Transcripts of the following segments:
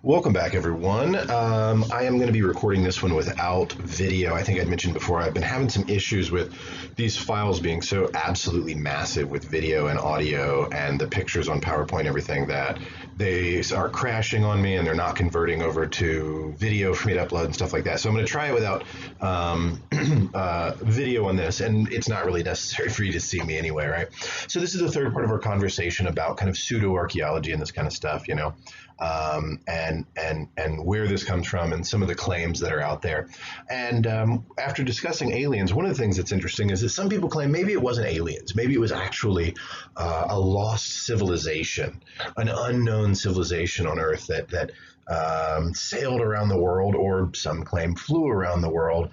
Welcome back, everyone. I am going to be recording this one without video. I think I'd mentioned before I've been having some issues with these files being so absolutely massive with video and audio and the pictures on PowerPoint, everything, that they are crashing on me and they're not converting over to video for me to upload and stuff like that. So I'm going to try it without video on this, and it's not really necessary for you to see me anyway, right? So this is the third part of our conversation about kind of pseudo-archaeology and this kind of stuff, and where this comes from and some of the claims that are out there. And after discussing aliens, one of the things that's interesting is that some people claim maybe it wasn't aliens, maybe it was actually a lost civilization, an unknown civilization on Earth that sailed around the world, or some claim flew around the world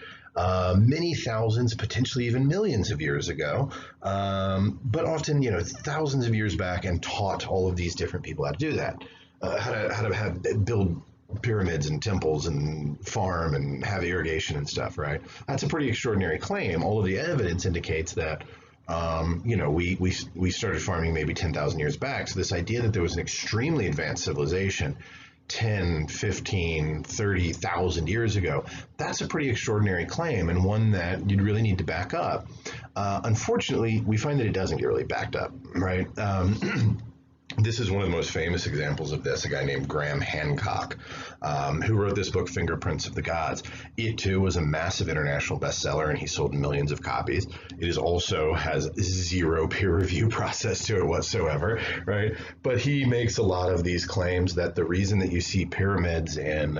many thousands, potentially even millions of years ago, but often, thousands of years back, and taught all of these different people how to do that. How to build pyramids and temples and farm and have irrigation and stuff, right? That's a pretty extraordinary claim. All of the evidence indicates that, we started farming maybe 10,000 years back. So this idea that there was an extremely advanced civilization 10, 15, 30,000 years ago, that's a pretty extraordinary claim, and one that you'd really need to back up. Unfortunately, we find that it doesn't get really backed up, right? This is one of the most famous examples of this, a guy named Graham Hancock, who wrote this book, Fingerprints of the Gods. It, too, was a massive international bestseller, and he sold millions of copies. It also has zero peer review process to it whatsoever, right? But he makes a lot of these claims that the reason that you see pyramids in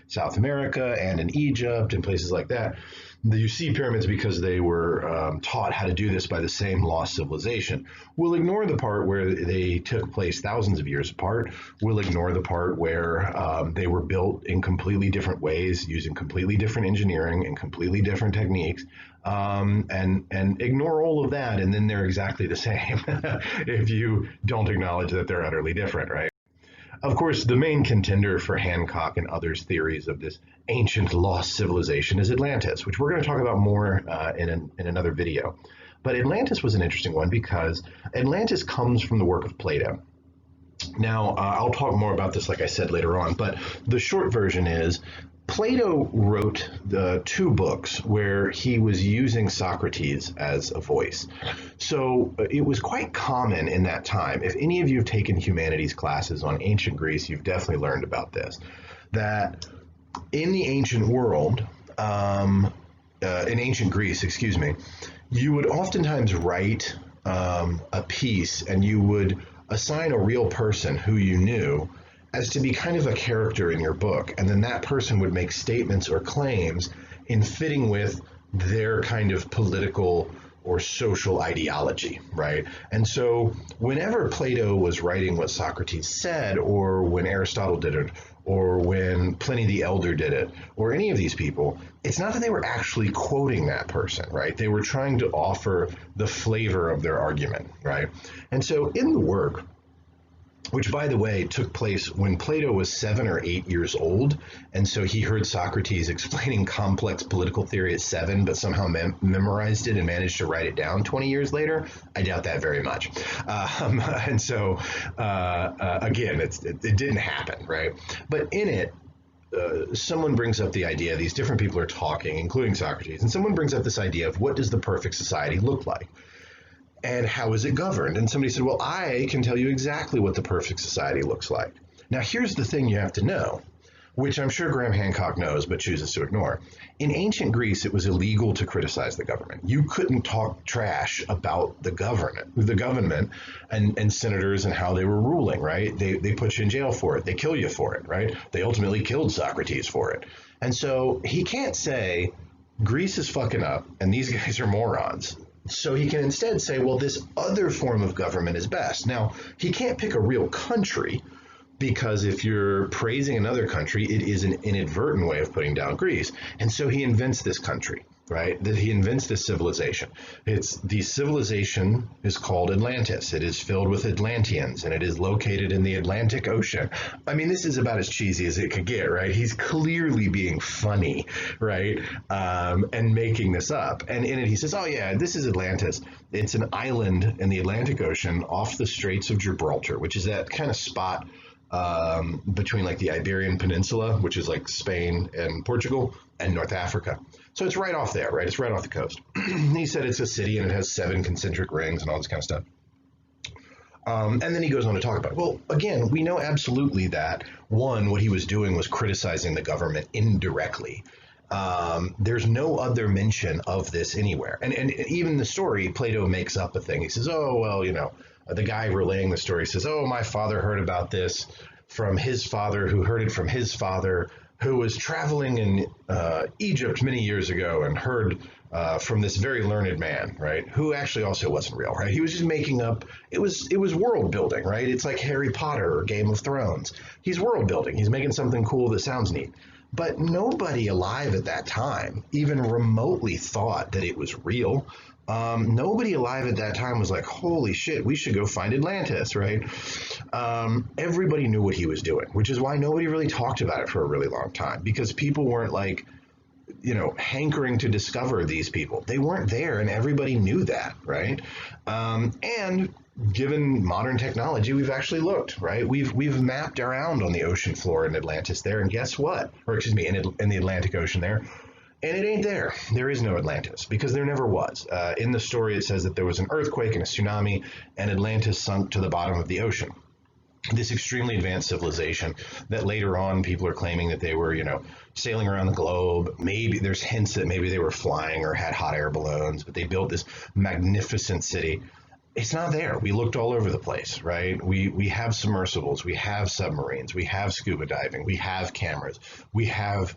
South America and in Egypt and places like that, you see pyramids because they were taught how to do this by the same lost civilization. We'll ignore the part where they took place thousands of years apart. We'll ignore the part where they were built in completely different ways, using completely different engineering and completely different techniques, and ignore all of that, and then they're exactly the same if you don't acknowledge that they're utterly different, right? Of course, the main contender for Hancock and others' theories of this ancient lost civilization is Atlantis, which we're going to talk about more in another video. But Atlantis was an interesting one because Atlantis comes from the work of Plato. Now, I'll talk more about this, like I said, later on, but the short version is Plato wrote the two books where he was using Socrates as a voice. So it was quite common in that time. If any of you have taken humanities classes on ancient Greece, you've definitely learned about this, that in the ancient world, in ancient Greece, you would oftentimes write a piece and you would assign a real person who you knew as to be kind of a character in your book, and then that person would make statements or claims in fitting with their kind of political or social ideology, right? And so whenever Plato was writing what Socrates said, or when Aristotle did it, or when Pliny the Elder did it, or any of these people, it's not that they were actually quoting that person, right? They were trying to offer the flavor of their argument, right? And so in the work, which, by the way, took place when Plato was 7 or 8 years old. And so he heard Socrates explaining complex political theory at 7, but somehow memorized it and managed to write it down 20 years later. I doubt that very much. And so, again, it didn't happen, right? But in it, someone brings up the idea, these different people are talking, including Socrates, and someone brings up this idea of what does the perfect society look like? And how is it governed? And somebody said, well, I can tell you exactly what the perfect society looks like. Now, here's the thing you have to know, which I'm sure Graham Hancock knows but chooses to ignore. In ancient Greece, it was illegal to criticize the government. You couldn't talk trash about the government and senators and how they were ruling, right? They put you in jail for it. They kill you for it, right? They ultimately killed Socrates for it. And so he can't say, Greece is fucking up and these guys are morons. So he can instead say, well, this other form of government is best. Now, he can't pick a real country, because if you're praising another country, it is an inadvertent way of putting down Greece. And so he invents this country, right? That he invents this civilization. The civilization is called Atlantis. It is filled with Atlanteans, and it is located in the Atlantic Ocean. I mean, this is about as cheesy as it could get, right? He's clearly being funny, right? And making this up. And in it, he says, oh yeah, this is Atlantis. It's an island in the Atlantic Ocean off the Straits of Gibraltar, which is that kind of spot between like the Iberian Peninsula, which is like Spain and Portugal, and North Africa. So it's right off there, right? It's right off the coast. He said it's a city and it has 7 concentric rings and all this kind of stuff. And then he goes on to talk about it. Well, again, we know absolutely that, one, what he was doing was criticizing the government indirectly. There's no other mention of this anywhere. And even the story, Plato makes up a thing. He says, oh, well, the guy relaying the story says, oh, my father heard about this from his father, who heard it from his father, who was traveling in Egypt many years ago and heard from this very learned man, right? Who actually also wasn't real, right? He was just making up. It was world building, right? It's like Harry Potter or Game of Thrones. He's world building. He's making something cool that sounds neat. But nobody alive at that time even remotely thought that it was real. Nobody alive at that time was like, holy shit, we should go find Atlantis, right? Everybody knew what he was doing, which is why nobody really talked about it for a really long time, because people weren't like, hankering to discover these people. They weren't there, and everybody knew that, right? And given modern technology, we've actually looked, right? We've mapped around on the ocean floor in Atlantis there, and guess what? Or excuse me, in the Atlantic Ocean there. And it ain't there. There is no Atlantis, because there never was. In the story, it says that there was an earthquake and a tsunami, and Atlantis sunk to the bottom of the ocean. This extremely advanced civilization that later on people are claiming that they were, sailing around the globe. Maybe there's hints that maybe they were flying or had hot air balloons, but they built this magnificent city. It's not there. We looked all over the place, right? We have submersibles, we have submarines, we have scuba diving, we have cameras, we have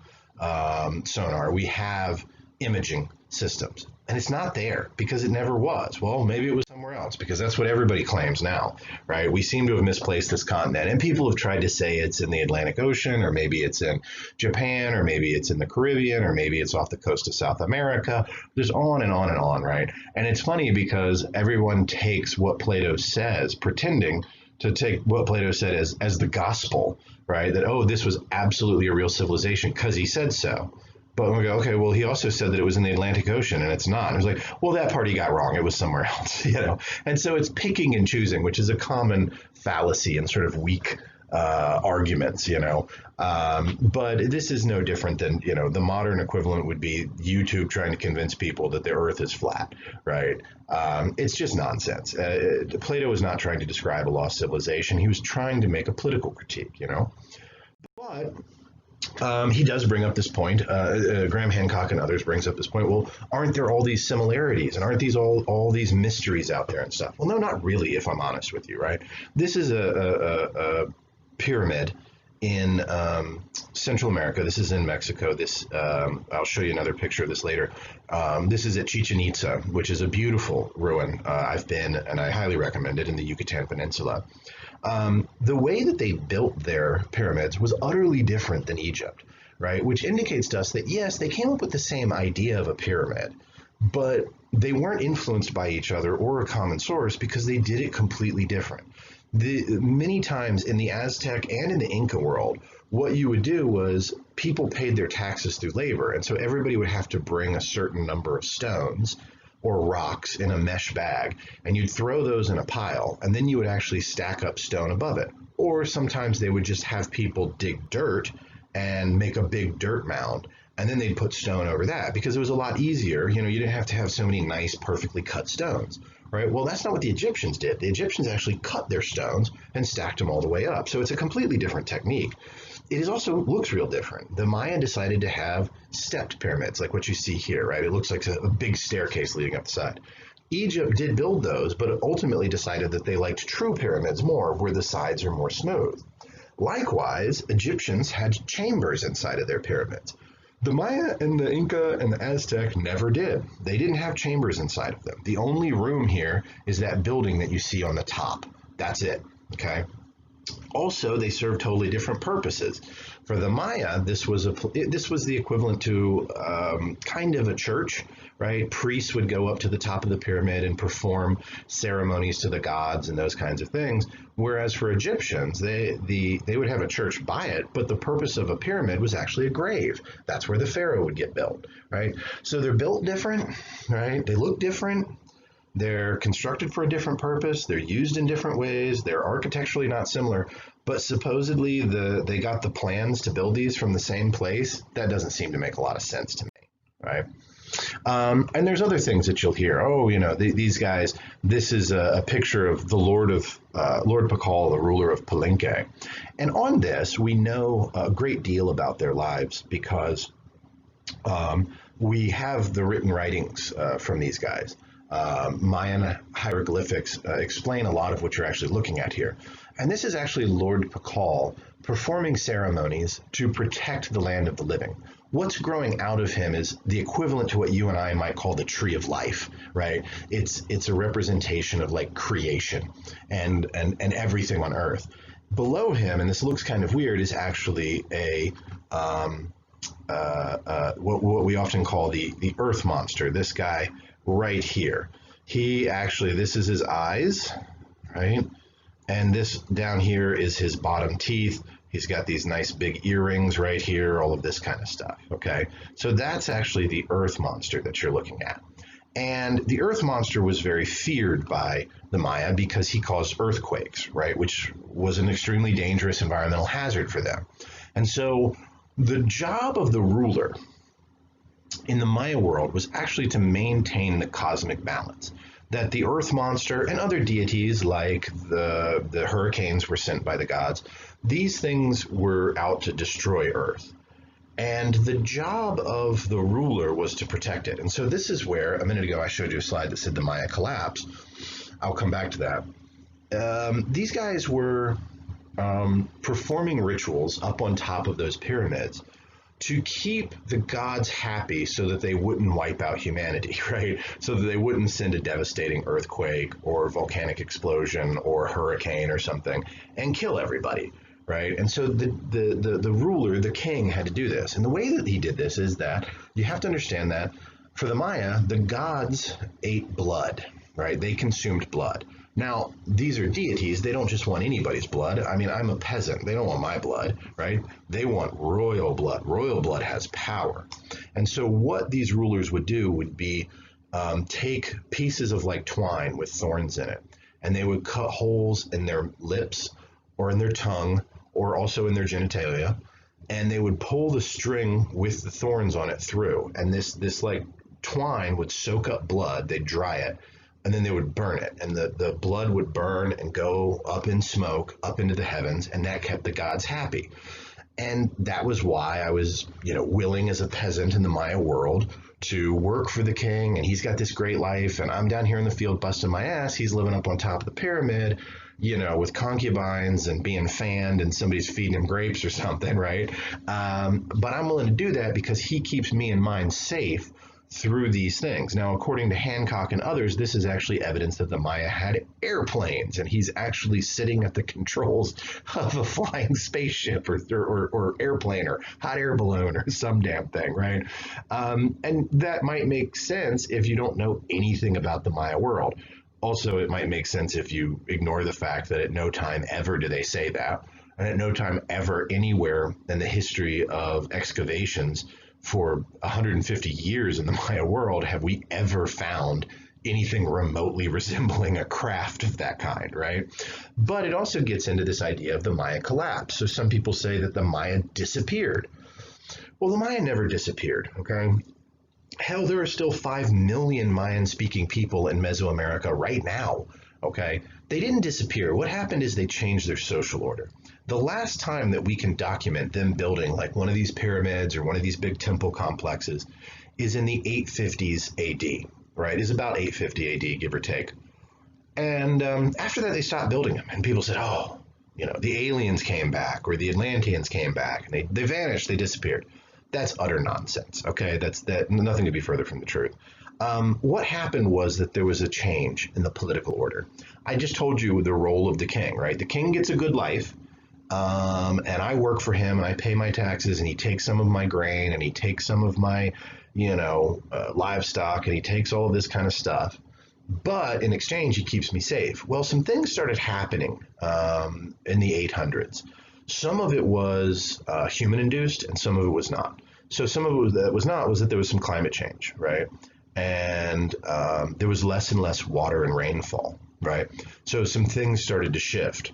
sonar, we have imaging systems, and it's not there because it never was. Well, maybe it was somewhere else, because that's what everybody claims now, right? We seem to have misplaced this continent, and people have tried to say it's in the Atlantic Ocean, or maybe it's in Japan, or maybe it's in the Caribbean, or maybe it's off the coast of South America. There's on and on and on, right? And it's funny because everyone takes what Plato says, pretending to take what Plato said as the gospel, right? That, oh, this was absolutely a real civilization because he said so. But we go, okay, well, he also said that it was in the Atlantic Ocean, and it's not. And it's like, well, that part he got wrong. It was somewhere else, And so it's picking and choosing, which is a common fallacy and sort of weak arguments, But this is no different than, the modern equivalent would be YouTube trying to convince people that the Earth is flat, right? It's just nonsense. Plato was not trying to describe a lost civilization. He was trying to make a political critique, But he does bring up this point. Graham Hancock and others brings up this point. Well, aren't there all these similarities, and aren't these all these mysteries out there and stuff? Well, no, not really, if I'm honest with you, right? This is a pyramid in Central America. This is in Mexico. This I'll show you another picture of this later. This is at Chichen Itza, which is a beautiful ruin. I've been, and I highly recommend it, in the Yucatan Peninsula. The way that they built their pyramids was utterly different than Egypt, right? Which indicates to us that, yes, they came up with the same idea of a pyramid, but they weren't influenced by each other or a common source because they did it completely different. Many times in the Aztec and in the Inca world, what you would do was people paid their taxes through labor, and so everybody would have to bring a certain number of stones or rocks in a mesh bag, and you'd throw those in a pile, and then you would actually stack up stone above it. Or sometimes they would just have people dig dirt and make a big dirt mound, and then they'd put stone over that because it was a lot easier. You didn't have to have so many nice, perfectly cut stones, right? Well, that's not what the Egyptians did. The Egyptians actually cut their stones and stacked them all the way up. So it's a completely different technique. It also looks real different. The Maya decided to have stepped pyramids, like what you see here, right? It looks like a big staircase leading up the side. Egypt did build those, but ultimately decided that they liked true pyramids more, where the sides are more smooth. Likewise, Egyptians had chambers inside of their pyramids. The Maya and the Inca and the Aztec never did. They didn't have chambers inside of them. The only room here is that building that you see on the top. That's it, okay? Also, they serve totally different purposes. For the Maya, this was the equivalent to kind of a church, right? Priests would go up to the top of the pyramid and perform ceremonies to the gods and those kinds of things. Whereas for Egyptians, they would have a church by it, but the purpose of a pyramid was actually a grave. That's where the pharaoh would get built, right? So they're built different, right? They look different. They're constructed for a different purpose. They're used in different ways. They're architecturally not similar, but supposedly they got the plans to build these from the same place. That doesn't seem to make a lot of sense to me, right? And there's other things that you'll hear. Oh, these guys. This is a picture of the Lord Pakal, the ruler of Palenque, and on this we know a great deal about their lives because we have the written writings from these guys. Mayan hieroglyphics explain a lot of what you're actually looking at here. And this is actually Lord Pakal performing ceremonies to protect the land of the living. What's growing out of him is the equivalent to what you and I might call the tree of life, right? It's a representation of like creation and everything on earth. Below him, and this looks kind of weird, is actually what we often call the earth monster. This guy right here. This is his eyes, right? And this down here is his bottom teeth. He's got these nice big earrings right here, all of this kind of stuff, okay? So that's actually the earth monster that you're looking at. And the earth monster was very feared by the Maya because he caused earthquakes, right? Which was an extremely dangerous environmental hazard for them. And so the job of the ruler in the Maya world was actually to maintain the cosmic balance, that the earth monster and other deities like the hurricanes were sent by the gods. These things were out to destroy Earth. And the job of the ruler was to protect it. And so this is where, a minute ago, I showed you a slide that said the Maya collapse. I'll come back to that. These guys were performing rituals up on top of those pyramids to keep the gods happy so that they wouldn't wipe out humanity, right? So that they wouldn't send a devastating earthquake or volcanic explosion or hurricane or something and kill everybody, right? And so the ruler, the king, had to do this. And the way that he did this is that you have to understand that for the Maya, the gods ate blood, right? They consumed blood. Now, these are deities. They don't just want anybody's blood. I mean, I'm a peasant. They don't want my blood, right? They want royal blood. Royal blood has power. And so what these rulers would do would be take pieces of like twine with thorns in it, and they would cut holes in their lips or in their tongue or also in their genitalia, and they would pull the string with the thorns on it through. And this like twine would soak up blood. They'd dry it, and then they would burn it, and the blood would burn and go up in smoke up into the heavens, and that kept the gods happy. And that was why I was, willing as a peasant in the Maya world to work for the king, and he's got this great life, and I'm down here in the field busting my ass. He's living up on top of the pyramid, with concubines and being fanned, and somebody's feeding him grapes or something, right? But I'm willing to do that because he keeps me and mine safe through these things. Now, according to Hancock and others, this is actually evidence that the Maya had airplanes, and he's actually sitting at the controls of a flying spaceship or airplane or hot air balloon or some damn thing, right? And that might make sense if you don't know anything about the Maya world. Also, it might make sense if you ignore the fact that at no time ever do they say that, and at no time ever anywhere in the history of excavations for 150 years in the Maya world have we ever found anything remotely resembling a craft of that kind, right? But it also gets into this idea of the Maya collapse. So some people say that the Maya disappeared. Well, the Maya never disappeared, okay? Hell, there are still 5 million Mayan-speaking people in Mesoamerica right now, okay? They didn't disappear. What happened is they changed their social order. The last time that we can document them building like one of these pyramids or one of these big temple complexes is in the 850s AD, right? Is about 850 AD, give or take. And after that, they stopped building them. And people said, the aliens came back or the Atlanteans came back. And they vanished, they disappeared. That's utter nonsense, okay? That's nothing could be further from the truth. What happened was that there was a change in the political order. I just told you the role of the king, right? The king gets a good life. And I work for him and I pay my taxes, and he takes some of my grain and he takes some of my, livestock, and he takes all of this kind of stuff. But in exchange, he keeps me safe. Well, some things started happening in the 800s. Some of it was human induced and some of it was not. So some of it that was not was that there was some climate change, right? And there was less and less water and rainfall, right? So some things started to shift.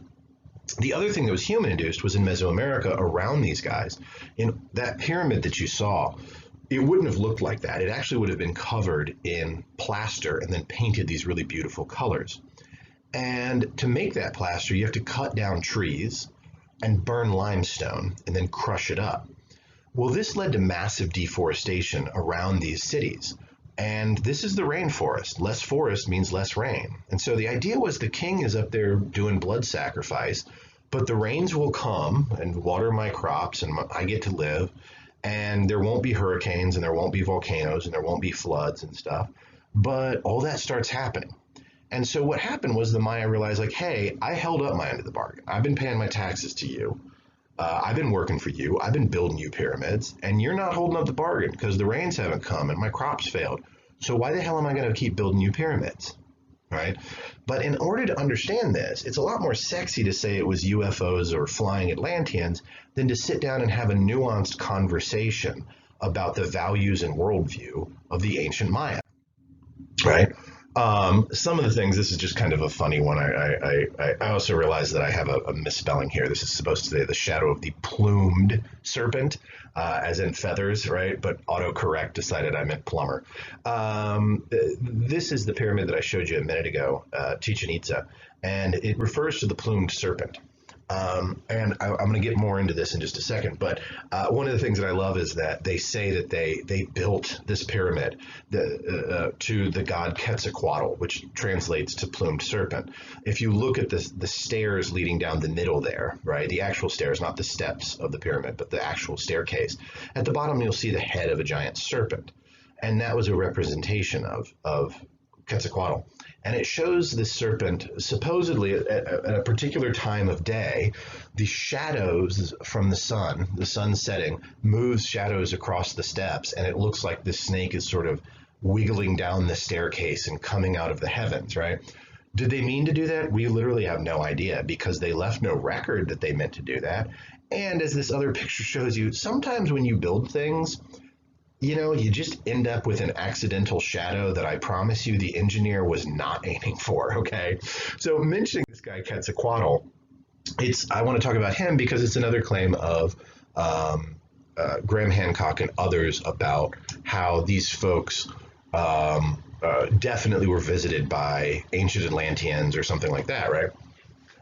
The other thing that was human induced was in Mesoamerica around these guys. In that pyramid that you saw, it wouldn't have looked like that. It actually would have been covered in plaster and then painted these really beautiful colors. And to make that plaster, you have to cut down trees and burn limestone and then crush it up. Well, this led to massive deforestation around these cities. And this is the rainforest. Less forest means less rain. And so the idea was the king is up there doing blood sacrifice, but the rains will come and water my crops and I get to live, and there won't be hurricanes and there won't be volcanoes and there won't be floods and stuff. But all that starts happening. And so what happened was the Maya realized, like, hey, I held up my end of the bargain. I've been paying my taxes to you. I've been working for you. I've been building you pyramids, and you're not holding up the bargain because the rains haven't come and my crops failed. So why the hell am I going to keep building you pyramids, right? But in order to understand this, it's a lot more sexy to say it was UFOs or flying Atlanteans than to sit down and have a nuanced conversation about the values and worldview of the ancient Maya, right? Some of the things, this is just kind of a funny one. I also realize that I have a misspelling here. This is supposed to say the shadow of the plumed serpent, as in feathers, right? But autocorrect decided I meant plumber. This is the pyramid that I showed you a minute ago, Chichen Itza, and it refers to the plumed serpent. And I'm going to get more into this in just a second, but one of the things that I love is that they say that they built this pyramid to the god Quetzalcoatl, which translates to plumed serpent. If you look at the stairs leading down the middle there, right, the actual stairs, not the steps of the pyramid, but the actual staircase, at the bottom you'll see the head of a giant serpent, and that was a representation of Quetzalcoatl. And it shows this serpent supposedly at a particular time of day, the shadows from the sun setting, moves shadows across the steps, and it looks like this snake is sort of wiggling down the staircase and coming out of the heavens, right? Did they mean to do that? We literally have no idea because they left no record that they meant to do that. And as this other picture shows you, sometimes when you build things, you know, you just end up with an accidental shadow that I promise you the engineer was not aiming for, okay? So mentioning this guy Quetzalcoatl, I want to talk about him because it's another claim of Graham Hancock and others about how these folks definitely were visited by ancient Atlanteans or something like that, right?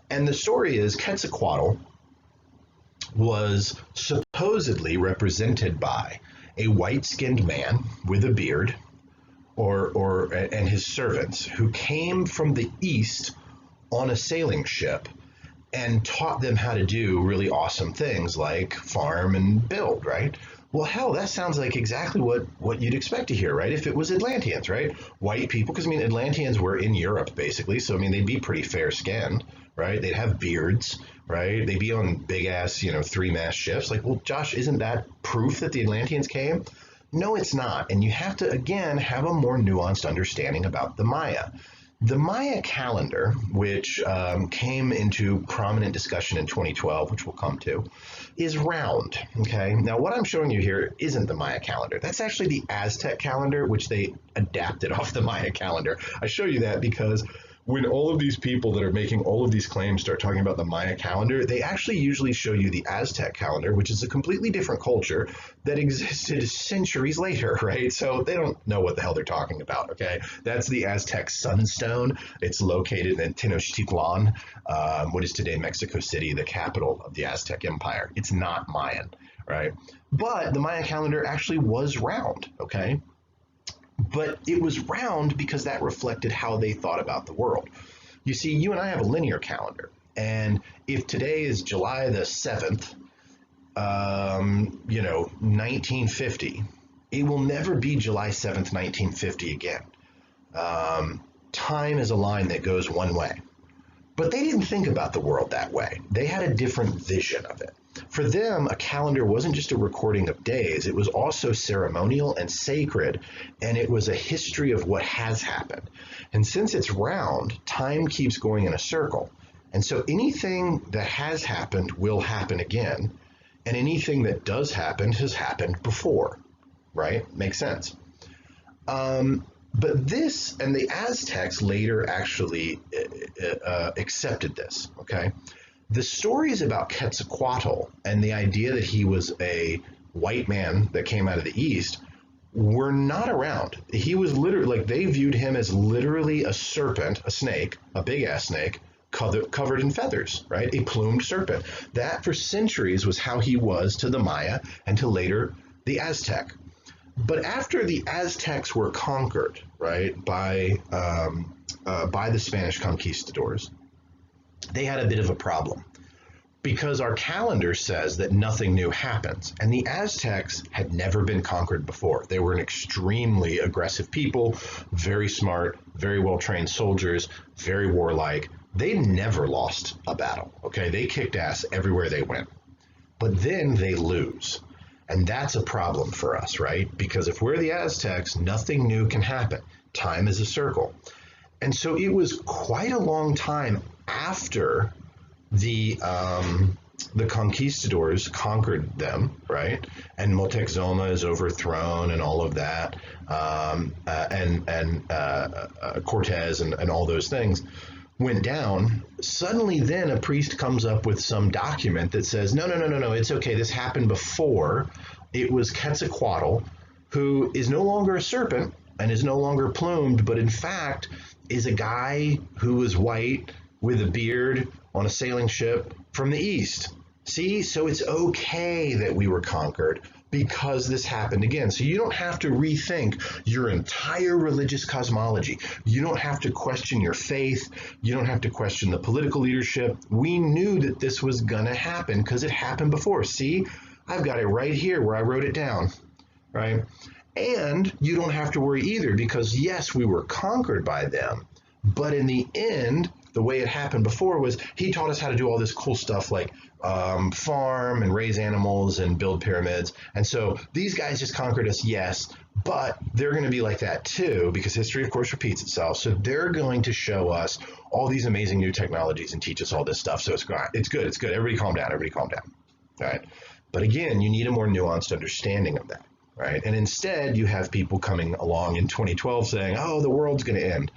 And the story is Quetzalcoatl was supposedly represented by a white-skinned man with a beard and his servants who came from the east on a sailing ship and taught them how to do really awesome things like farm and build, right? Well, hell, that sounds like exactly what you'd expect to hear, right? If it was Atlanteans, right? White people, because, I mean, Atlanteans were in Europe, basically, so, I mean, they'd be pretty fair-skinned, right? They'd have beards, right? They'd be on big-ass, three-mast ships. Like, well, Josh, isn't that proof that the Atlanteans came? No, it's not, and you have to, again, have a more nuanced understanding about the Maya. The Maya calendar, which came into prominent discussion in 2012, which we'll come to, is round, okay? Now, what I'm showing you here isn't the Maya calendar. That's actually the Aztec calendar, which they adapted off the Maya calendar. I show you that because when all of these people that are making all of these claims start talking about the Maya calendar, they actually usually show you the Aztec calendar, which is a completely different culture that existed centuries later, right? So they don't know what the hell they're talking about, okay? That's the Aztec sunstone. It's located in Tenochtitlan, what is today Mexico City, the capital of the Aztec Empire. It's not Mayan, right? But the Maya calendar actually was round, okay? But it was round because that reflected how they thought about the world. You see, you and I have a linear calendar, and if today is July the 7th, 1950, it will never be July 7th, 1950 again. Time is a line that goes one way. But they didn't think about the world that way. They had a different vision of it. For them, a calendar wasn't just a recording of days, it was also ceremonial and sacred, and it was a history of what has happened. And since it's round, time keeps going in a circle. And so anything that has happened will happen again, and anything that does happen has happened before, right? Makes sense. But this, and the Aztecs later actually accepted this, okay? The stories about Quetzalcoatl and the idea that he was a white man that came out of the East were not around. He was literally, like, they viewed him as literally a serpent, a snake, a big ass snake, covered in feathers, right? A plumed serpent. That for centuries was how he was to the Maya and to later the Aztec. But after the Aztecs were conquered, right, by the Spanish conquistadors, they had a bit of a problem because our calendar says that nothing new happens. And the Aztecs had never been conquered before. They were an extremely aggressive people, very smart, very well-trained soldiers, very warlike. They never lost a battle, okay? They kicked ass everywhere they went. But then they lose. And that's a problem for us, right? Because if we're the Aztecs, nothing new can happen. Time is a circle. And so it was quite a long time after the conquistadors conquered them, right? And Moctezuma is overthrown and all of that, and Cortez and all those things went down. Suddenly then a priest comes up with some document that says, no, it's okay. This happened before. It was Quetzalcoatl, who is no longer a serpent and is no longer plumed, but in fact is a guy who was white with a beard on a sailing ship from the East. See, so it's okay that we were conquered because this happened again. So you don't have to rethink your entire religious cosmology. You don't have to question your faith. You don't have to question the political leadership. We knew that this was going to happen because it happened before. See, I've got it right here where I wrote it down, right? And you don't have to worry either because, yes, we were conquered by them, but in the end, the way it happened before was he taught us how to do all this cool stuff like farm and raise animals and build pyramids. And so these guys just conquered us, yes, but they're going to be like that too because history, of course, repeats itself. So they're going to show us all these amazing new technologies and teach us all this stuff. So it's good. Everybody calm down. All right. But again, you need a more nuanced understanding of that, right? And instead, you have people coming along in 2012 saying, oh, the world's going to end.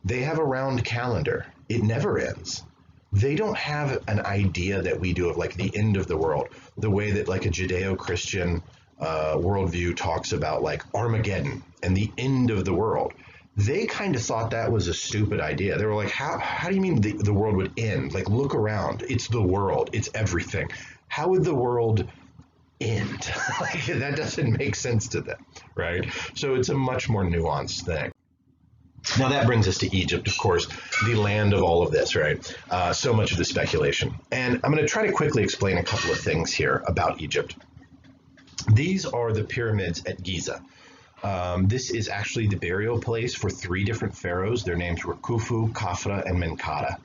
They have a round calendar. It never ends. They don't have an idea that we do of like the end of the world, the way that like a Judeo-Christian worldview talks about like Armageddon and the end of the world. They kind of thought that was a stupid idea. They were like, how do you mean the world would end? Like, look around. It's the world. It's everything. How would the world end? Like, that doesn't make sense to them, right? So it's a much more nuanced thing. Now that brings us to Egypt, of course, the land of all of this, right? So much of the speculation. And I'm going to try to quickly explain a couple of things here about Egypt. These are the pyramids at Giza. This is actually the burial place for 3 different pharaohs. Their names were Khufu, Khafra, and Menkaure.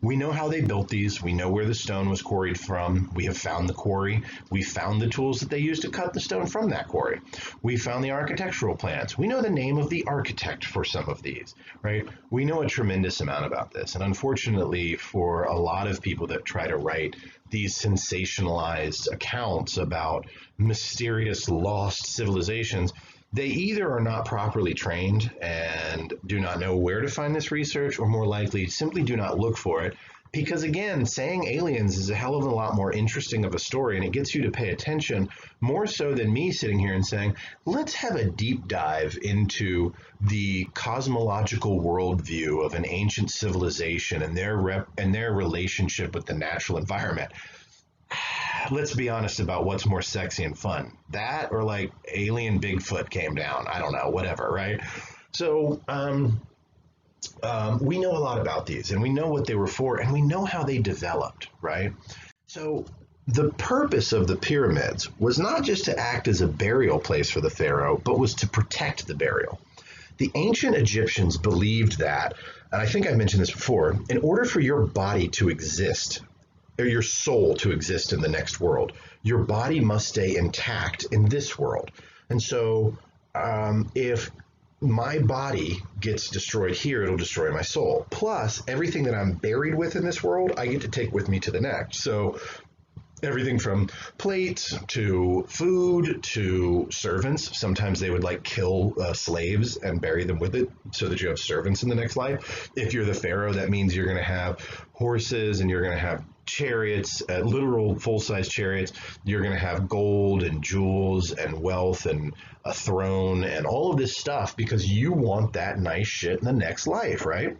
We know how they built these. We know where the stone was quarried from. We have found the quarry. We found the tools that they used to cut the stone from that quarry. We found the architectural plans. We know the name of the architect for some of these, right? We know a tremendous amount about this. And unfortunately, for a lot of people that try to write these sensationalized accounts about mysterious lost civilizations, they either are not properly trained and do not know where to find this research, or more likely simply do not look for it. Because again, saying aliens is a hell of a lot more interesting of a story, and it gets you to pay attention more so than me sitting here and saying, let's have a deep dive into the cosmological worldview of an ancient civilization and their relationship with the natural environment. Let's be honest about what's more sexy and fun. That or like alien Bigfoot came down. I don't know, whatever, right? So we know a lot about these, and we know what they were for, and we know how they developed, right? So the purpose of the pyramids was not just to act as a burial place for the pharaoh, but was to protect the burial. The ancient Egyptians believed that, and I think I mentioned this before, in order for your body to exist, or your soul to exist in the next world, your body must stay intact in this world. And so if my body gets destroyed here, it'll destroy my soul. Plus, everything that I'm buried with in this world, I get to take with me to the next. So everything from plates to food to servants. Sometimes they would like kill slaves and bury them with it so that you have servants in the next life. If you're the pharaoh, that means you're going to have horses and you're going to have chariots, literal full-size chariots. You're going to have gold and jewels and wealth and a throne and all of this stuff because you want that nice shit in the next life, right?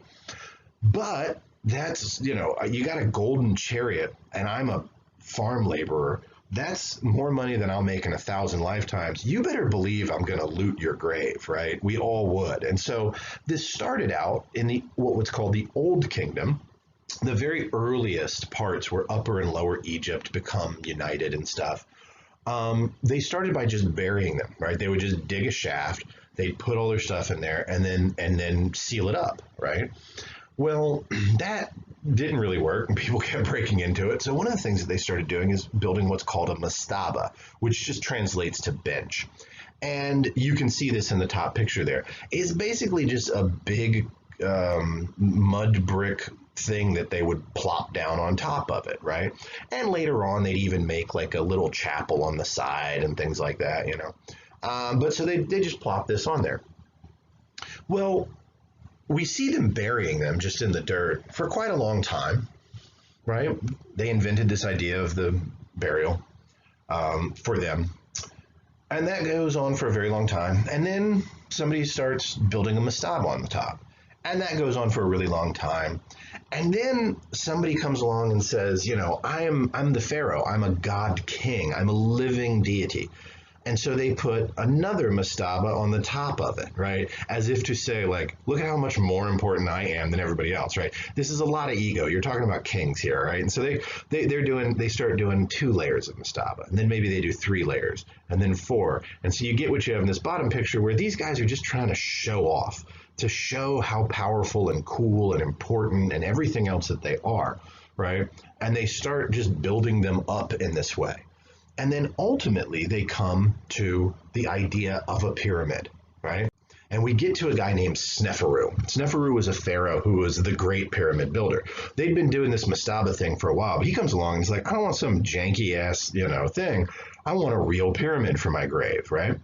But that's, you got a golden chariot and I'm a farm laborer. That's more money than I'll make in 1,000 lifetimes. You better believe I'm going to loot your grave, right? We all would. And so this started out in what was called the Old Kingdom. The very earliest parts where Upper and Lower Egypt become united and stuff. They started by just burying them, right? They would just dig a shaft, they'd put all their stuff in there, and then seal it up, right? Well, that didn't really work, and people kept breaking into it. So one of the things that they started doing is building what's called a mastaba, which just translates to bench. And you can see this in the top picture there. It's basically just a big mud brick thing that they would plop down on top of it, right? And later on, they'd even make like a little chapel on the side and things like that, But so they just plop this on there. Well, we see them burying them just in the dirt for quite a long time, right? They invented this idea of the burial for them. And that goes on for a very long time. And then somebody starts building a mastaba on the top. And that goes on for a really long time. And then somebody comes along and says, I'm the pharaoh. I'm a god king. I'm a living deity. And so they put another mastaba on the top of it, right? As if to say, like, look at how much more important I am than everybody else, right? This is a lot of ego. You're talking about kings here, right? And so they start doing 2 layers of mastaba, and then maybe they do 3 layers, and then 4. And so you get what you have in this bottom picture where these guys are just trying to show off, to show how powerful and cool and important and everything else that they are, right? And they start just building them up in this way. And then ultimately they come to the idea of a pyramid, right? And we get to a guy named Sneferu. Sneferu was a pharaoh who was the great pyramid builder. They'd been doing this mastaba thing for a while, but he comes along and he's like, I don't want some janky ass, thing. I want a real pyramid for my grave, right?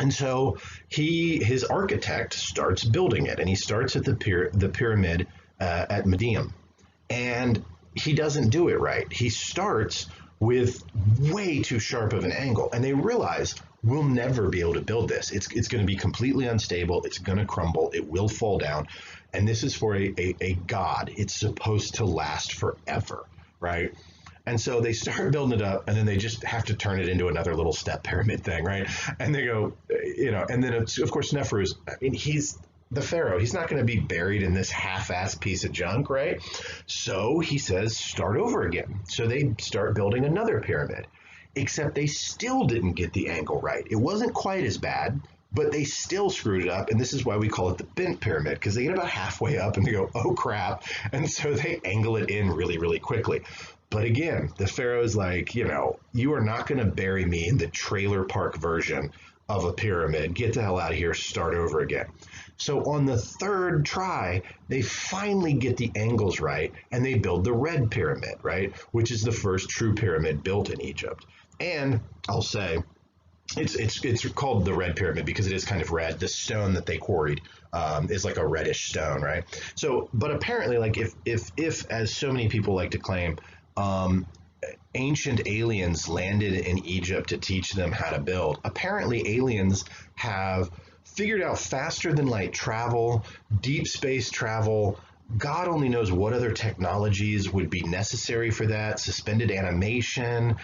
And so his architect starts building it, and he starts at the pyramid at Medium. And he doesn't do it right. He starts with way too sharp of an angle, and they realize we'll never be able to build this. It's going to be completely unstable. It's going to crumble. It will fall down. And this is for a god. It's supposed to last forever, right? And so they start building it up, and then they just have to turn it into another little step pyramid thing, right? And they go, and then of course Sneferu's, he's the pharaoh. He's not going to be buried in this half-assed piece of junk, right? So he says, start over again. So they start building another pyramid, except they still didn't get the angle right. It wasn't quite as bad, but they still screwed it up. And this is why we call it the bent pyramid, because they get about halfway up and they go, oh crap. And so they angle it in really, really quickly. But again, the pharaoh's like, you are not going to bury me in the trailer park version of a pyramid. Get the hell out of here. Start over again. So on the 3rd try, they finally get the angles right, and they build the red pyramid, right? Which is the first true pyramid built in Egypt. And I'll say, it's called the red pyramid because it is kind of red. The stone that they quarried is like a reddish stone, right? So, but apparently, like if as so many people like to claim, ancient aliens landed in Egypt to teach them how to build. Apparently, aliens have figured out faster than light travel, deep space travel. God only knows what other technologies would be necessary for that. Suspended animation,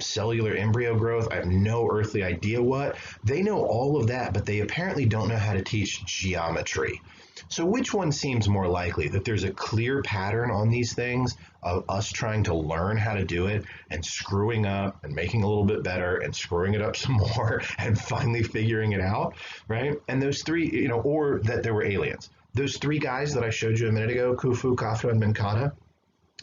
cellular embryo growth. I have no earthly idea what. They know all of that, but they apparently don't know how to teach geometry. So which one seems more likely, that there's a clear pattern on these things of us trying to learn how to do it and screwing up and making a little bit better and screwing it up some more and finally figuring it out, right? And those 3, or that there were aliens. Those 3 guys that I showed you a minute ago, Khufu, Khafre, and Menkaure,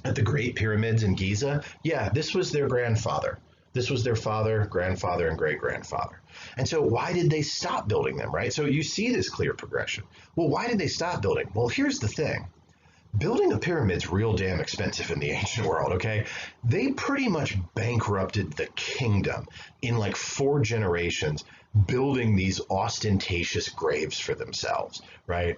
at the Great Pyramids in Giza, yeah, this was their grandfather. This was their father, grandfather, and great-grandfather. And so why did they stop building them, right? So you see this clear progression. Well, why did they stop building? Well, here's the thing. Building a pyramid's real damn expensive in the ancient world, okay? They pretty much bankrupted the kingdom in like 4 generations building these ostentatious graves for themselves, right?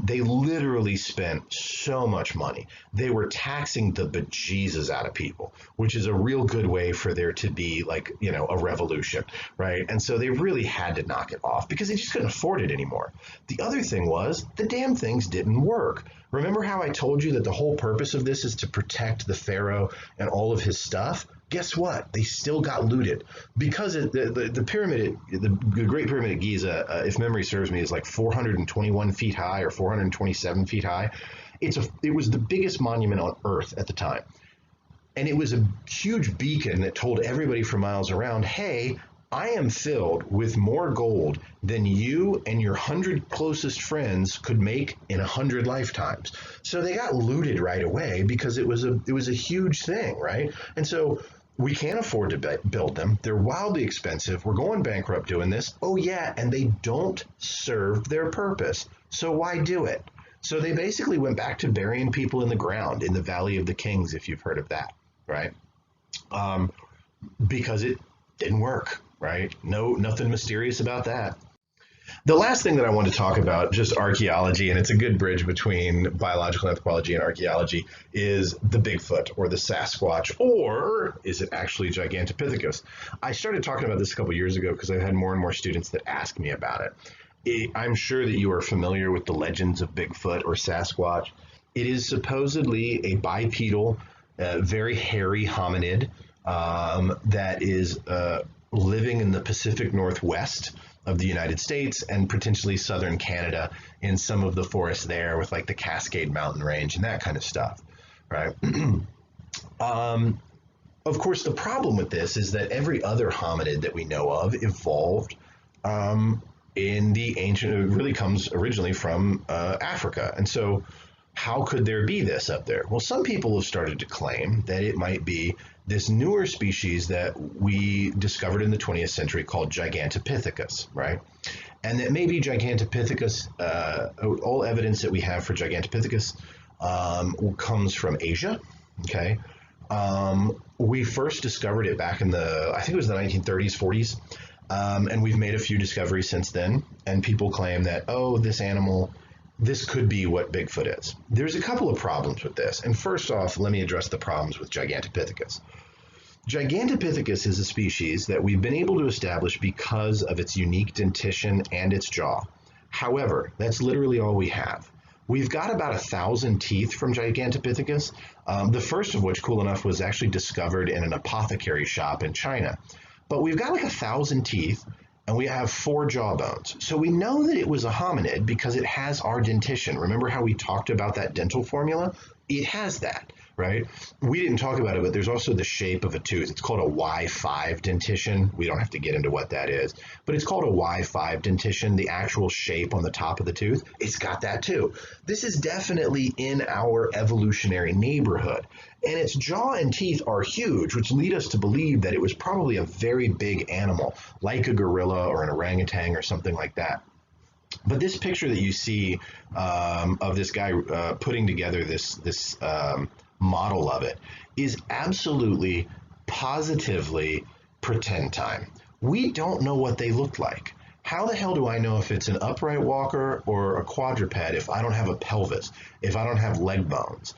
They literally spent so much money. They were taxing the bejesus out of people, which is a real good way for there to be like, a revolution, right? And so they really had to knock it off because they just couldn't afford it anymore. The other thing was the damn things didn't work. Remember how I told you that the whole purpose of this is to protect the pharaoh and all of his stuff? Guess what? They still got looted because the pyramid, the Great Pyramid at Giza, if memory serves me, is like 421 feet high or 427 feet high. It was the biggest monument on Earth at the time. And it was a huge beacon that told everybody for miles around, hey, I am filled with more gold than you and your 100 closest friends could make in 100 lifetimes. So they got looted right away because it was a huge thing, right? And so we can't afford to build them. They're wildly expensive. We're going bankrupt doing this. Oh yeah, and they don't serve their purpose. So why do it? So they basically went back to burying people in the ground in the Valley of the Kings, if you've heard of that, right? Because it didn't work, right? No, nothing mysterious about that. The last thing that I want to talk about, just archaeology, and it's a good bridge between biological anthropology and archaeology, is the Bigfoot or the Sasquatch, or is it actually Gigantopithecus? I started talking about this a couple years ago because I've had more and more students that ask me about it. I'm sure that you are familiar with the legends of Bigfoot or Sasquatch. It is supposedly a bipedal, very hairy hominid that is living in the Pacific Northwest of the United States and potentially southern Canada in some of the forests there with like the Cascade Mountain Range and that kind of stuff, right? Of course, the problem with this is that every other hominid that we know of evolved in the ancient, it really comes originally from Africa. And so how could there be this up there? Well, some people have started to claim that it might be this newer species that we discovered in the 20th century called Gigantopithecus, right? And that maybe Gigantopithecus, all evidence that we have for Gigantopithecus comes from Asia, okay? We first discovered it back in I think it was the 1930s, 40s, and we've made a few discoveries since then, and people claim that, oh, this could be what Bigfoot is. There's a couple of problems with this. And first off, let me address the problems with Gigantopithecus. Gigantopithecus is a species that we've been able to establish because of its unique dentition and its jaw. However, that's literally all we have. We've got about 1,000 teeth from Gigantopithecus, the first of which, cool enough, was actually discovered in an apothecary shop in China. But we've got like 1,000 teeth, and we have 4 jaw bones. So we know that it was a hominid because it has our dentition. Remember how we talked about that dental formula? It has that, right? We didn't talk about it, but there's also the shape of a tooth. It's called a Y5 dentition. We don't have to get into what that is, but it's called a Y5 dentition, the actual shape on the top of the tooth. It's got that too. This is definitely in our evolutionary neighborhood. And its jaw and teeth are huge, which lead us to believe that it was probably a very big animal, like a gorilla or an orangutan or something like that. But this picture that you see of this guy putting together this model of it is absolutely, positively pretend time. We don't know what they look like. How the hell do I know if it's an upright walker or a quadruped if I don't have a pelvis, if I don't have leg bones?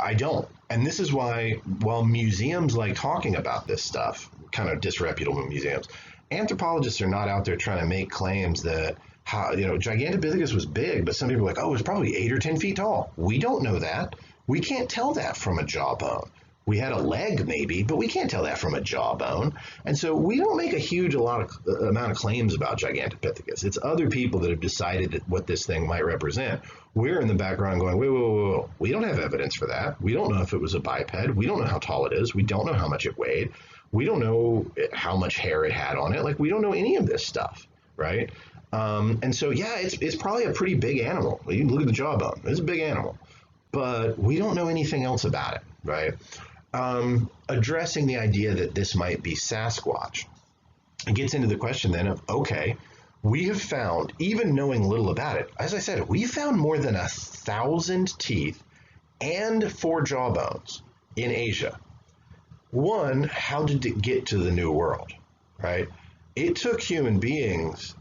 I don't. And this is why, while museums like talking about this stuff, kind of disreputable museums, anthropologists are not out there trying to make claims that Gigantopithecus was big, but some people are like, oh, it was probably 8 or 10 feet tall. We don't know that. We can't tell that from a jawbone. We had a leg maybe, but we can't tell that from a jawbone. And so we don't make a huge amount of claims about Gigantopithecus. It's other people that have decided what this thing might represent. We're in the background going, wait. We don't have evidence for that. We don't know if it was a biped. We don't know how tall it is. We don't know how much it weighed. We don't know how much hair it had on it. Like, we don't know any of this stuff, right? And so, yeah, it's probably a pretty big animal. You can look at the jawbone. It's a big animal. But we don't know anything else about it, right? Addressing the idea that this might be Sasquatch, it gets into the question then of, okay, we have found, even knowing little about it, as I said, we found more than 1,000 teeth and 4 jawbones in Asia. One, how did it get to the New World, right? It took human beings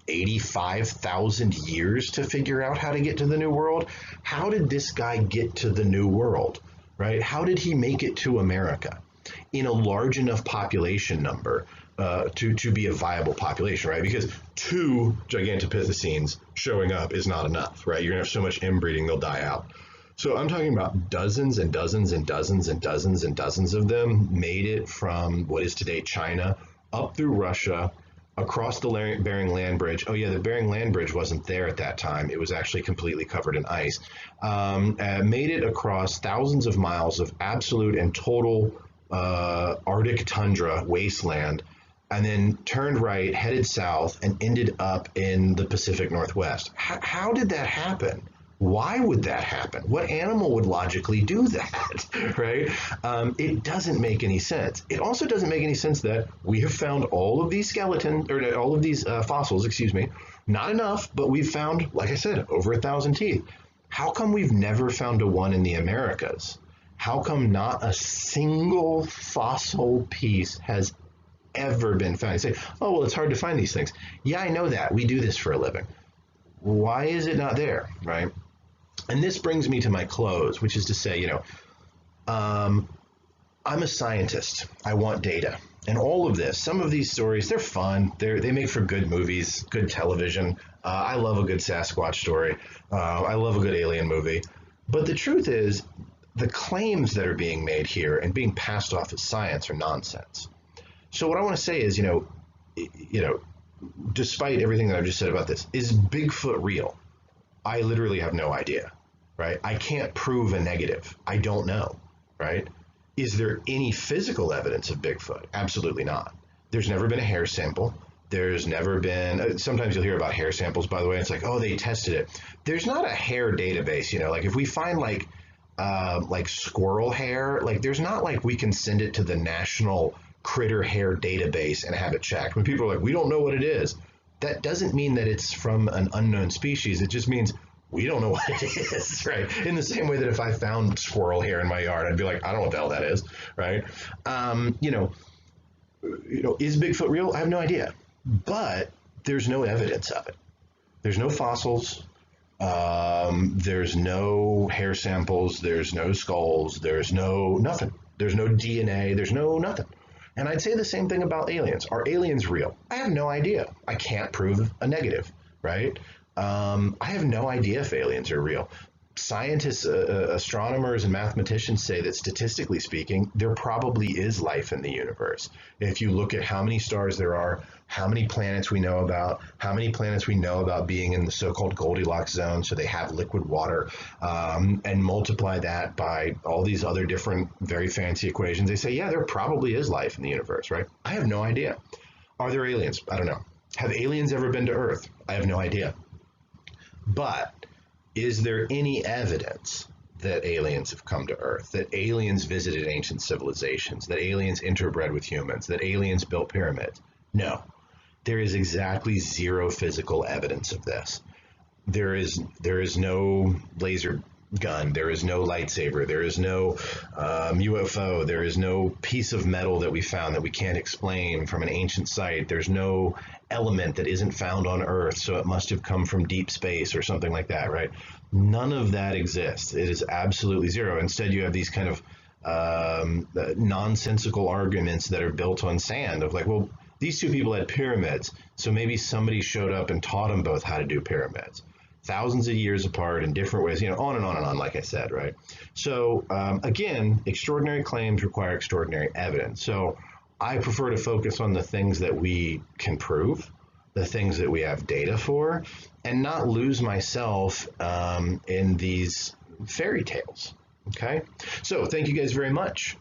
85,000 years to figure out how to get to the New World. How did this guy get to the New World, right? How did he make it to America in a large enough population number to be a viable population, right? Because 2 Gigantopithecines showing up is not enough, right? You're gonna have so much inbreeding, they'll die out. So I'm talking about dozens and dozens and dozens and dozens and dozens of them made it from what is today China up through Russia, across the Bering Land Bridge. Oh yeah, the Bering Land Bridge wasn't there at that time. It was actually completely covered in ice. Made it across thousands of miles of absolute and total Arctic tundra wasteland, and then turned right, headed south, and ended up in the Pacific Northwest. How did that happen? Why would that happen? What animal would logically do that, right? It doesn't make any sense. It also doesn't make any sense that we have found all of these skeletons, or all of these fossils, excuse me, not enough, but we've found, like I said, over 1,000 teeth. How come we've never found a one in the Americas? How come not a single fossil piece has ever been found? You say, oh, well, it's hard to find these things. Yeah, I know that. We do this for a living. Why is it not there, right? And this brings me to my close, which is to say, I'm a scientist. I want data. And all of this, some of these stories, they're fun. They make for good movies, good television. I love a good Sasquatch story. I love a good alien movie. But the truth is, the claims that are being made here and being passed off as science are nonsense. So what I want to say is, despite everything that I've just said about this, is Bigfoot real? I literally have no idea, right? I can't prove a negative. I don't know, right? Is there any physical evidence of Bigfoot? Absolutely not. There's never been a hair sample. There's never been, sometimes you'll hear about hair samples, by the way. It's like, oh, they tested it. There's not a hair database, like if we find like squirrel hair, like there's not like we can send it to the National Critter Hair Database and have it checked. When people are like, we don't know what it is, that doesn't mean that it's from an unknown species. It just means we don't know what it is, right? In the same way that if I found squirrel hair in my yard, I'd be like, I don't know what the hell that is, right? Is Bigfoot real? I have no idea, but there's no evidence of it. There's no fossils. There's no hair samples. There's no skulls. There's no nothing. There's no DNA. There's no nothing. And I'd say the same thing about aliens. Are aliens real? I have no idea. I can't prove a negative, right? I have no idea if aliens are real. Scientists, astronomers, and mathematicians say that statistically speaking, there probably is life in the universe. If you look at how many stars there are, how many planets we know about, how many planets we know about being in the so-called Goldilocks zone, so they have liquid water, and multiply that by all these other different very fancy equations, they say, yeah, there probably is life in the universe, right? I have no idea. Are there aliens? I don't know. Have aliens ever been to Earth? I have no idea. But is there any evidence that aliens have come to Earth, that aliens visited ancient civilizations, that aliens interbred with humans, that aliens built pyramids? No. There is exactly zero physical evidence of this. There is no laser gun, there is no lightsaber, there is no UFO, there is no piece of metal that we found that we can't explain from an ancient site, there's no element that isn't found on Earth, so it must have come from deep space or something like that, right? None of that exists. It is absolutely zero. Instead, you have these kind of nonsensical arguments that are built on sand of like, well, these two people had pyramids, so maybe somebody showed up and taught them both how to do pyramids. Thousands of years apart in different ways, on and on and on, like I said, right? So again, extraordinary claims require extraordinary evidence. So I prefer to focus on the things that we can prove, the things that we have data for, and not lose myself in these fairy tales. Okay, so thank you guys very much.